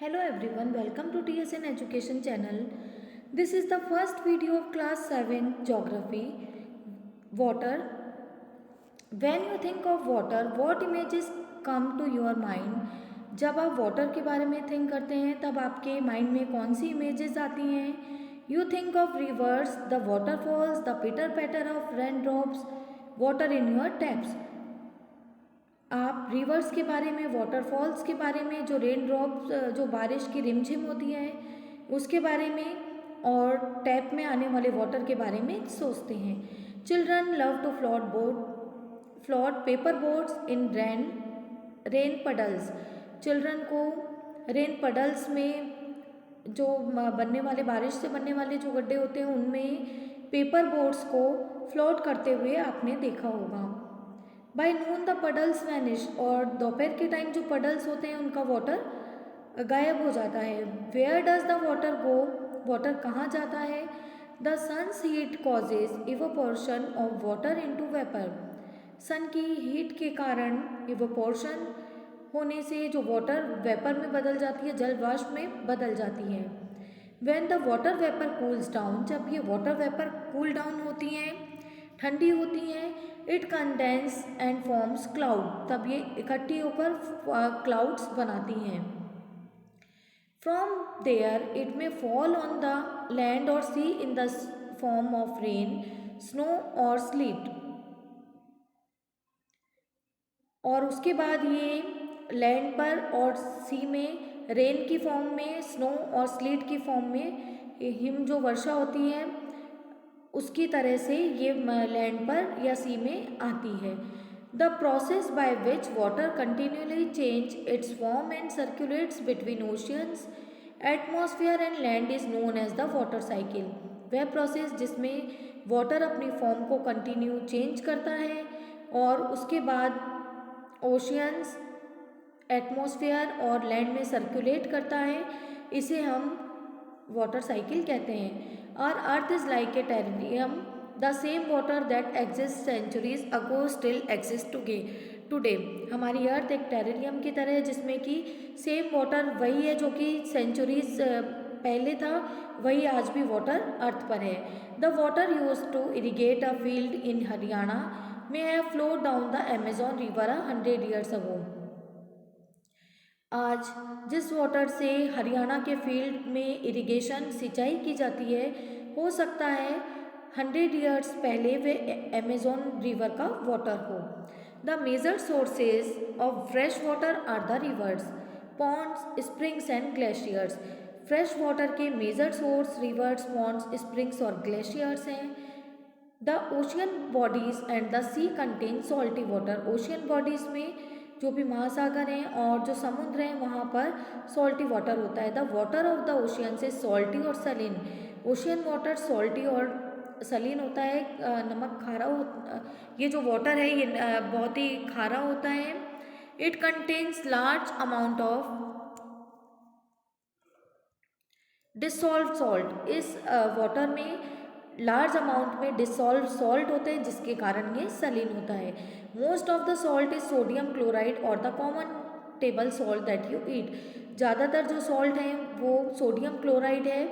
Hello everyone, welcome to TSN Education channel. This is the first video of class 7 geography. Water. When you think of water, what images come to your mind? जब आप water के बारे में think करते हैं तब आपके mind में कौन सी इमेजेस आती हैं? You think of rivers, the waterfalls, the pitter patter of rain drops, water in your taps. आप रिवर्स के बारे में, वाटरफॉल्स के बारे में, जो रेन ड्रॉप्स, जो बारिश की रिमझिम होती है उसके बारे में, और टैप में आने वाले वाटर के बारे में सोचते हैं. Children love to float paper boats in rain puddles. Children को रेन पडल्स में जो बनने वाले, बारिश से बनने वाले जो गड्ढे होते हैं उनमें पेपर बोट्स को फ्लोट करते हुए आपने देखा होगा. By noon the puddles vanish. और दोपहर के टाइम जो पडल्स होते हैं उनका वाटर गायब हो जाता है. Where does the water go. Water कहाँ जाता है? The sun's heat causes evaporation of water into vapour. Sun की हीट के कारण इवोपोर्शन होने से जो वाटर वेपर में बदल जाती है, जल वाष्प में बदल जाती है. When the water vapour cools down. जब ये वाटर वेपर कूल डाउन होती हैं, ठंडी होती हैं, it condense and forms cloud. तब ये इकट्ठी होकर क्लाउड्स बनाती हैं. From there it may fall on the land और sea in the form of rain, snow और स्लीट. और उसके बाद ये लैंड पर और सी में रेन की फॉर्म में, स्नो और स्लीट की फॉर्म में, हिम जो वर्षा होती है उसकी तरह से ये लैंड पर या सी में आती है. The process by which water continually change its form and circulates between oceans, atmosphere and land is known as the water cycle. वह प्रोसेस जिसमें वाटर अपनी फॉर्म को कंटिन्यू चेंज करता है और उसके बाद ओशियंस, एटमॉस्फेयर और लैंड में सर्कुलेट करता है, इसे हम वाटर साइकिल कहते हैं. Our earth is like a terrarium. The same water that exists centuries ago still exists today. हमारी अर्थ एक टेरेरियम की तरह है जिसमें कि सेम वाटर वही है जो कि सेंचुरीज पहले था, वही आज भी वाटर अर्थ पर है. The water use to irrigate a field in Haryana may have flowed down the Amazon river 100 years ago. आज जिस वाटर से हरियाणा के फील्ड में इरिगेशन, सिंचाई की जाती है, हो सकता है 100 years पहले वे अमेजोन रिवर का वाटर हो. The major sources of fresh water are the rivers, ponds, springs and glaciers. Fresh water के major source rivers, ponds, springs और ग्लेशियर्स हैं. The ocean bodies and the sea contain salty water. Ocean bodies में जो भी महासागर हैं और जो समुद्र हैं वहाँ पर सॉल्टी वाटर होता है. The water of the ocean से सॉल्टी और सलीन. ओशियन वाटर सॉल्टी और सलीन होता है, नमक खारा ये जो वाटर है ये बहुत ही खारा होता है. It contains large amount of dissolve salt. इस वाटर में लार्ज अमाउंट में डिसॉल्व सॉल्ट होते हैं जिसके कारण ये सलीन होता है. Most of the salt is sodium chloride और the common table salt that you eat. ज़्यादातर जो सॉल्ट हैं वो सोडियम क्लोराइड है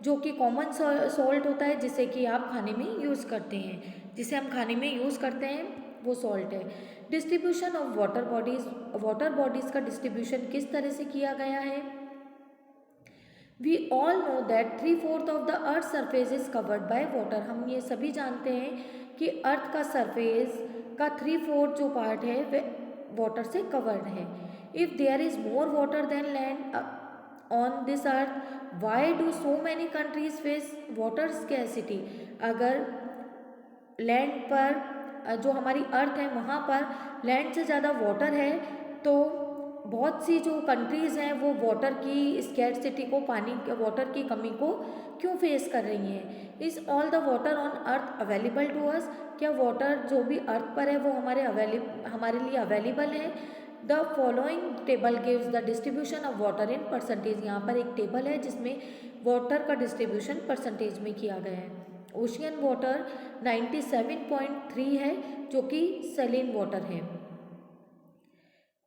जो कि कॉमन सॉल्ट होता है जिसे कि आप खाने में यूज़ करते हैं, जिसे हम खाने में यूज़ करते हैं वो सॉल्ट है. Distribution of water bodies. Water bodies का डिस्ट्रीब्यूशन किस तरह से किया गया है? We all know that 3/4 of the earth surface is covered by water. हम ये सभी जानते हैं कि अर्थ का सरफेस का 3/4 जो पार्ट है वह वाटर से कवर्ड है. If there is more water than land on this earth, why do so many countries face water scarcity. अगर लैंड पर जो हमारी अर्थ है वहाँ पर लैंड से ज़्यादा वाटर है तो बहुत सी जो कंट्रीज़ हैं वो वाटर की स्कैरसिटी को, पानी वाटर की कमी को क्यों फेस कर रही हैं. Is all the water on earth available to us. क्या वाटर जो भी अर्थ पर है वो हमारे लिए अवेलेबल है. The following table gives the distribution of water in percentage. यहाँ पर एक टेबल है जिसमें वाटर का डिस्ट्रीब्यूशन परसेंटेज में किया गया है. ओशियन वाटर 97.3 है जो कि सलीन वाटर है.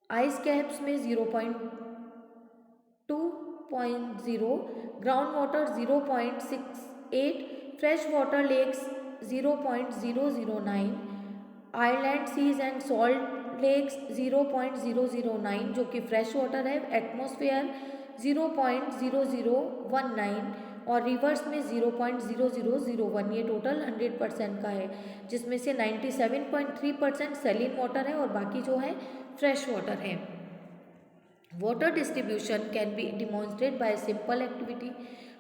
आइस कैप्स में 0.2 2.0, ground water 0.68, fresh water lakes 0.009, island seas and salt lakes 0.009 जो कि फ्रेश वाटर है, एटमॉस्फेयर 0.0019 और रिवर्स में 0.0001। ये टोटल 100% का है, जिसमें से 97.3% सैलिन वाटर है और बाकी जो है फ्रेश वाटर है। Water distribution can be demonstrate bye simple activity.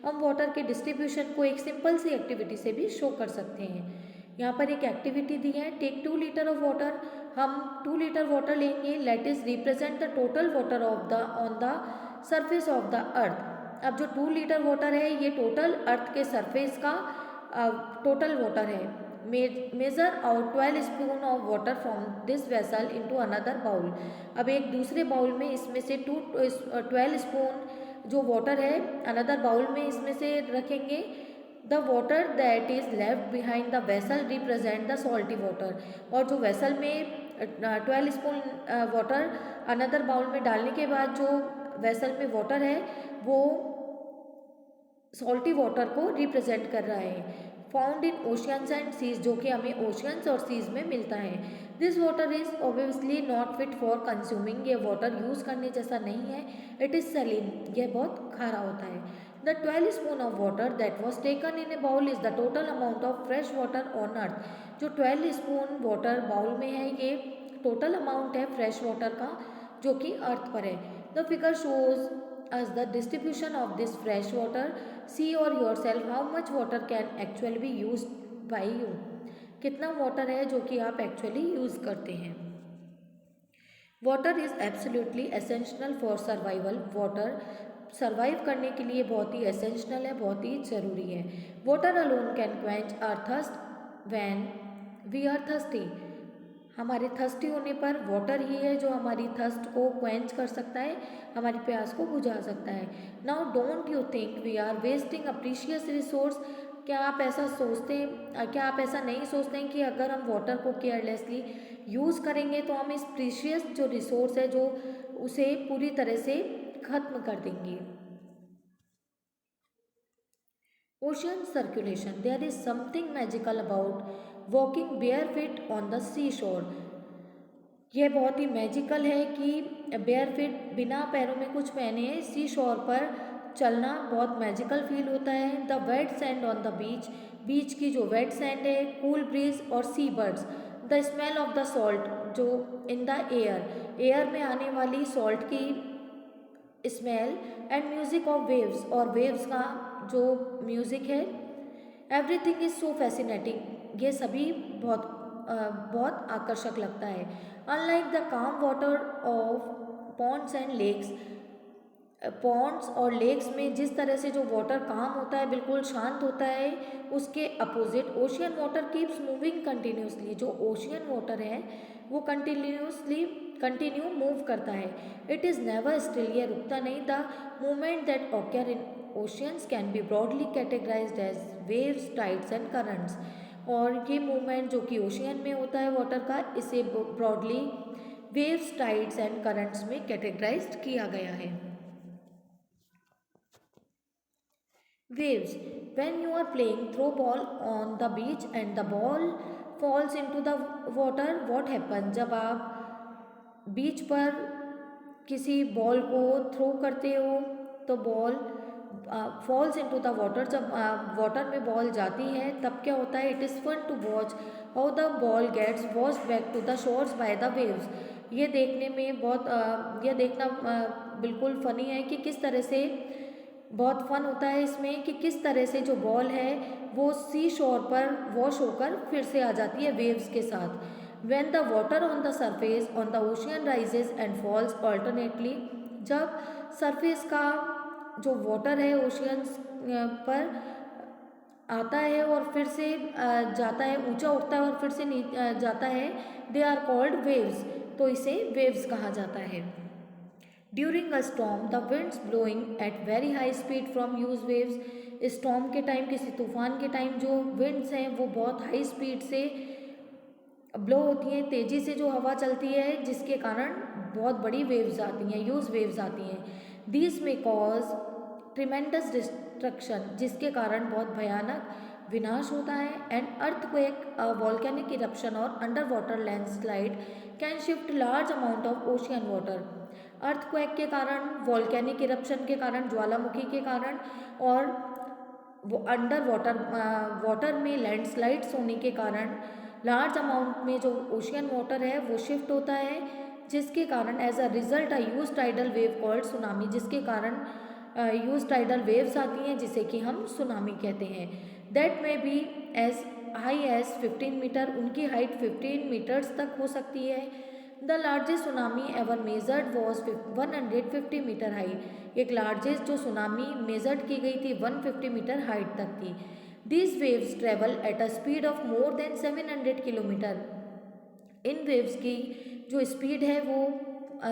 हम वाटर के डिस्ट्रीब्यूशन को एक सिंपल सी एक्टिविटी से भी शो कर सकते हैं। यहाँ पर एक एक्टिविटी दी है, टेक 2 लीटर ऑफ वाटर। हम 2 लीटर वाटर लेंगे, let is represent the total water of the on the surface of the earth. अब जो 2 लीटर वाटर है ये टोटल अर्थ के सरफेस का टोटल वाटर है। Measure out 12 spoon of water from this vessel into another bowl. अब एक दूसरे बाउल में इसमें से 12 स्पून जो वाटर है अनदर बाउल में इसमें से रखेंगे। The water that is left behind the vessel represent the salty water. और जो वेसल में 12 स्पून वाटर अनदर बाउल में डालने के बाद जो वेसल में वाटर है वो सॉल्टी वाटर को रिप्रेजेंट कर रहा है। Found in oceans and seas, जो कि हमें ओशियंस और सीज में मिलता है। This water is obviously not fit for consuming. ये वाटर यूज़ करने जैसा नहीं है। इट इज़ सलीन, यह बहुत खारा होता है। The 12 spoon of water that was taken in a bowl is the total amount of fresh water on earth. जो 12 स्पून वाटर बाउल में है ये टोटल अमाउंट है फ्रेश वाटर का जो कि अर्थ पर है। The figure shows as the distribution of this fresh water. See or yourself how much water can actually be used by you. कितना वाटर है जो कि आप एक्चुअली यूज़ करते हैं। Water is absolutely essential for survival. Water survive करने के लिए बहुत ही एसेंशियल है, बहुत ही ज़रूरी है। Water alone can quench our thirst when we are thirsty. हमारे थर्स्टी होने पर वाटर ही है जो हमारी थर्स्ट को क्वेंच कर सकता है, हमारी प्यास को बुझा सकता है। Now don't you think we are wasting a precious resource. क्या आप ऐसा सोचते हैं, क्या आप ऐसा नहीं सोचते हैं कि अगर हम वाटर को केयरलेसली यूज़ करेंगे तो हम इस प्रीशियस जो रिसोर्स है जो उसे पूरी तरह से ख़त्म कर देंगे। Ocean circulation, there is something magical about walking bare feet on the sea shore. यह बहुत ही मैजिकल है कि बेयर फिट बिना पैरों में कुछ पहने सी शोर पर चलना बहुत मैजिकल फील होता है। The wet sand on the beach, beach की जो वेट सैंड है, कूल ब्रीज और sea birds. The smell of the salt जो इन द एयर, एयर में आने वाली सॉल्ट की smell and music of waves, और वेव्स का जो म्यूजिक है। एवरीथिंग इज सो फैसिनेटिंग, ये सभी बहुत आकर्षक लगता है। Unlike the calm water of ponds and lakes, ponds और लेक्स में जिस तरह से जो वाटर काम होता है बिल्कुल शांत होता है, उसके opposite ocean water keeps moving continuously. जो ओशियन वाटर है वो कंटिन्यू मूव करता है। इट इज़ नेवर स्टिल, ये रुकता नहीं। The movement that occur in oceans can be broadly categorised as waves, tides and currents. और ये मूवमेंट जो कि ओशियन में होता है वाटर का, इसे broadly waves, tides and currents में कैटेगराइज्ड किया गया है। Waves. When you are playing throw ball on the beach and the ball falls into the water, what happens? जब आप बीच पर किसी बॉल को थ्रो करते हो तो ball falls into the water. जब वाटर में बॉल जाती है तब क्या होता है? It is fun to watch how the ball gets washed back to the shores by the waves. ये देखने में यह देखना बिल्कुल फ़नी है कि किस तरह से, बहुत फन होता है इसमें कि किस तरह से जो बॉल है वो सी शोर पर वॉश होकर फिर से आ जाती है वेव्स के साथ। When the water on the surface on the ocean rises and falls alternately, जब सरफेस का जो वाटर है ओशियंस पर आता है और फिर से जाता है, ऊंचा उठता है और फिर से जाता है, दे आर कॉल्ड वेव्स, तो इसे वेव्स कहा जाता है। During a storm the winds blowing at very high speed from use waves. Storm के टाइम, किसी तूफान के टाइम जो विंड्स हैं वो बहुत हाई स्पीड से ब्लो होती हैं, तेज़ी से जो हवा चलती है जिसके कारण बहुत बड़ी वेव्स आती हैं, यूज वेव्स आती हैं। दीज में कॉज ट्रिमेंडस डिस्ट्रक्शन, जिसके कारण बहुत भयानक विनाश होता है। एंड अर्थक्वेक, वॉल्केनिक इरप्शन और under water landslide can shift large amount of ocean water. Earthquake के कारण, वॉल्केनिक इरप्शन के कारण, ज्वालामुखी के कारण और वो अंडर वाटर में लैंडस्लाइड्स होने के कारण लार्ज अमाउंट में जो ओशियन वाटर है वो शिफ्ट होता है, जिसके कारण as a result a huge tidal wave called tsunami, जिसके कारण ह्यूज टाइडल वेव्स आती हैं जिसे कि हम सुनामी कहते हैं। That may be as high as 15 metre, उनकी हाइट 15 मीटर्स तक हो सकती है। The largest tsunami ever measured was 150 metre high, एक लार्जेस्ट जो सुनामी मेजर्ड की गई थी 150 मीटर हाइट तक थी। These waves travel at a speed of more than 700 kilometre, इन वेव्स की जो स्पीड है वो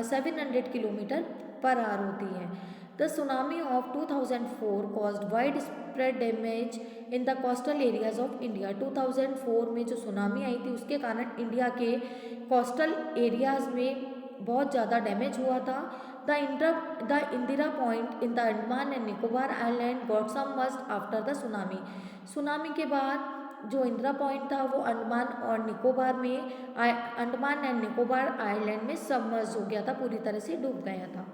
700 किलोमीटर पर आवर होती है। The tsunami of 2004 caused wide spread damage in the coastal areas of India. 2004 में जो सुनामी आई थी उसके कारण इंडिया के कोस्टल एरियाज में बहुत ज़्यादा डैमेज हुआ था। The Indira point in the Andaman and Nicobar island got submerged after the tsunami. Tsunami के बाद जो इंदिरा पॉइंट था वो अंडमान और निकोबार में, अंडमान एंड निकोबार आइलैंड में सबमर्ज हो गया था, पूरी तरह से डूब गया था।